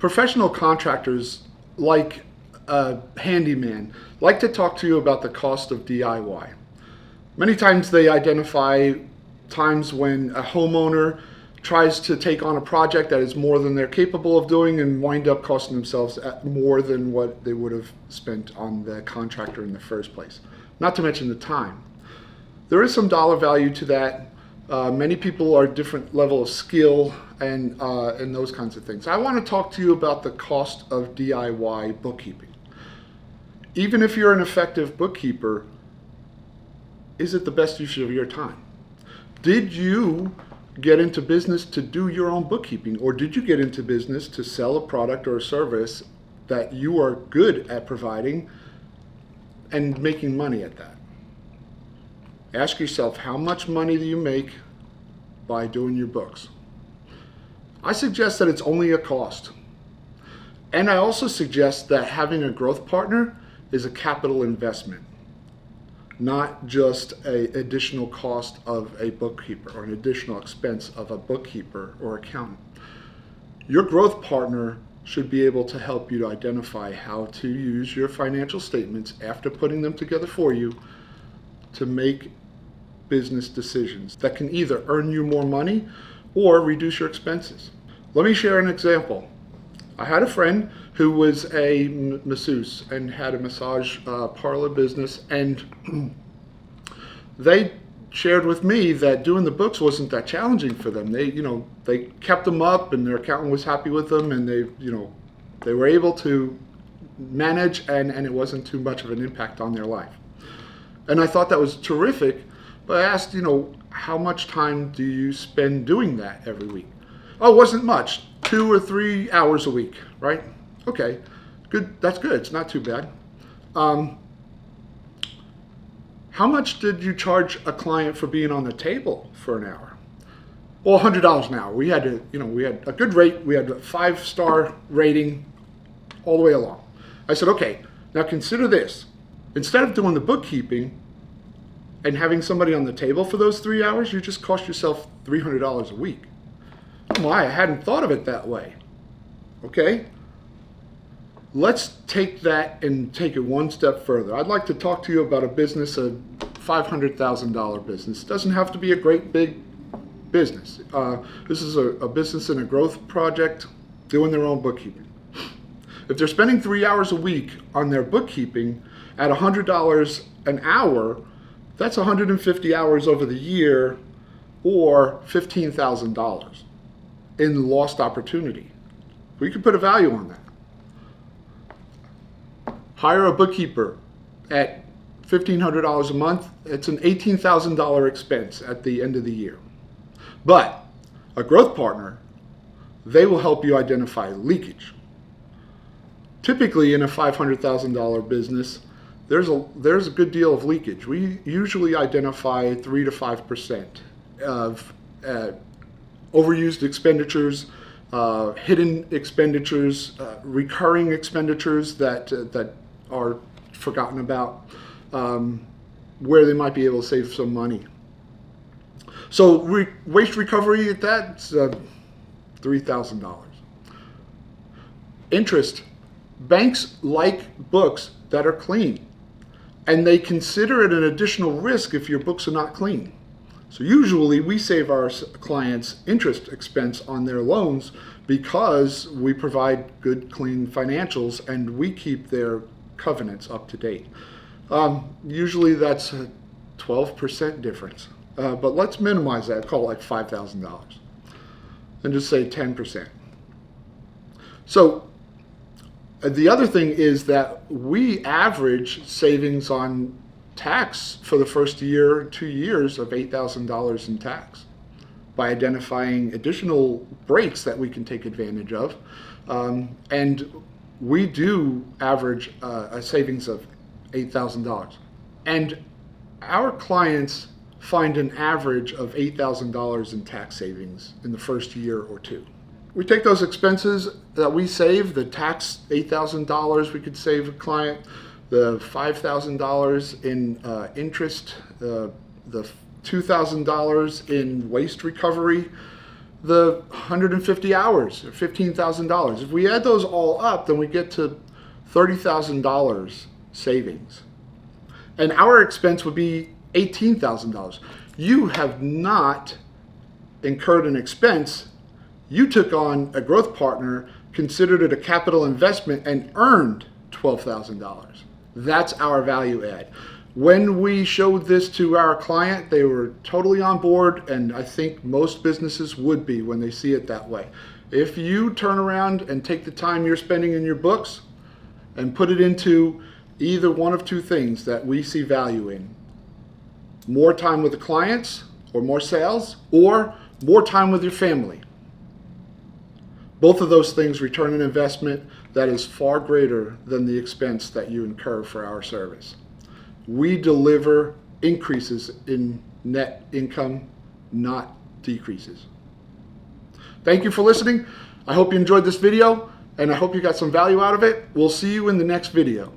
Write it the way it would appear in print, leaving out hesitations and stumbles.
Professional contractors, like a handyman, like to talk to you about the cost of DIY. Many times they identify times when a homeowner tries to take on a project that is more than they're capable of doing and wind up costing themselves more than what they would have spent on the contractor in the first place. Not to mention the time. There is some dollar value to that. Many people are different level of skill and those kinds of things. I want to talk to you about the cost of DIY bookkeeping. Even if you're an effective bookkeeper, is it the best use of your time? Did you get into business to do your own bookkeeping, or did you get into business to sell a product or a service that you are good at providing and making money at that? Ask yourself, how much money do you make by doing your books? I suggest that it's only a cost. And I also suggest that having a growth partner is a capital investment, not just an additional cost of a bookkeeper or an additional expense of a bookkeeper or accountant. Your growth partner should be able to help you to identify how to use your financial statements after putting them together for you to make business decisions that can either earn you more money or reduce your expenses. Let me share an example. I had a friend who was a masseuse and had a massage parlor business, and they shared with me that doing the books wasn't that challenging for them. They kept them up, and their accountant was happy with them, and they were able to manage, and it wasn't too much of an impact on their life. And I thought that was terrific, but I asked, how much time do you spend doing that every week? Oh, it wasn't much, 2 or 3 hours a week, right? Okay, good. That's good. It's not too bad. How much did you charge a client for being on the table for an hour? Well, $100 an hour. We had a good rate. We had a 5-star rating all the way along. I said, okay, now consider this. Instead of doing the bookkeeping and having somebody on the table for those 3 hours, you just cost yourself $300 a week. Oh my, I hadn't thought of it that way. Okay? Let's take that and take it one step further. I'd like to talk to you about a business, a $500,000 business. It doesn't have to be a great big business. This is a business in a growth project doing their own bookkeeping. If they're spending 3 hours a week on their bookkeeping at $100 an hour, that's 150 hours over the year, or $15,000 in lost opportunity. We could put a value on that. Hire a bookkeeper at $1,500 a month. It's an $18,000 expense at the end of the year. But a growth partner, they will help you identify leakage. Typically in a $500,000 business, there's a good deal of leakage. We usually identify 3 to 5% of overused expenditures, hidden expenditures, recurring expenditures that are forgotten about, where they might be able to save some money. So waste recovery at that's $3,000. Interest. Banks like books that are clean, and they consider it an additional risk if your books are not clean. So usually we save our clients interest expense on their loans because we provide good, clean financials and we keep their covenants up to date. Usually that's a 12% difference, but let's minimize that, call it like $5,000, and just say 10%. So the other thing is that we average savings on tax for the first year, 2 years of $8,000 in tax by identifying additional breaks that we can take advantage of. And we do average a savings of $8,000. And our clients find an average of $8,000 in tax savings in the first year or two. We take those expenses that we save, the tax $8,000 we could save a client, the $5,000 in interest, the $2,000 in waste recovery, the 150 hours or $15,000. If we add those all up, then we get to $30,000 savings. And our expense would be $18,000. You have not incurred an expense. You took on a growth partner, considered it a capital investment, and earned $12,000. That's our value add. When we showed this to our client, they were totally on board, and I think most businesses would be when they see it that way. If you turn around and take the time you're spending in your books and put it into either one of two things that we see value in, more time with the clients or more sales, or more time with your family, both of those things return an investment that is far greater than the expense that you incur for our service. We deliver increases in net income, not decreases. Thank you for listening. I hope you enjoyed this video, and I hope you got some value out of it. We'll see you in the next video.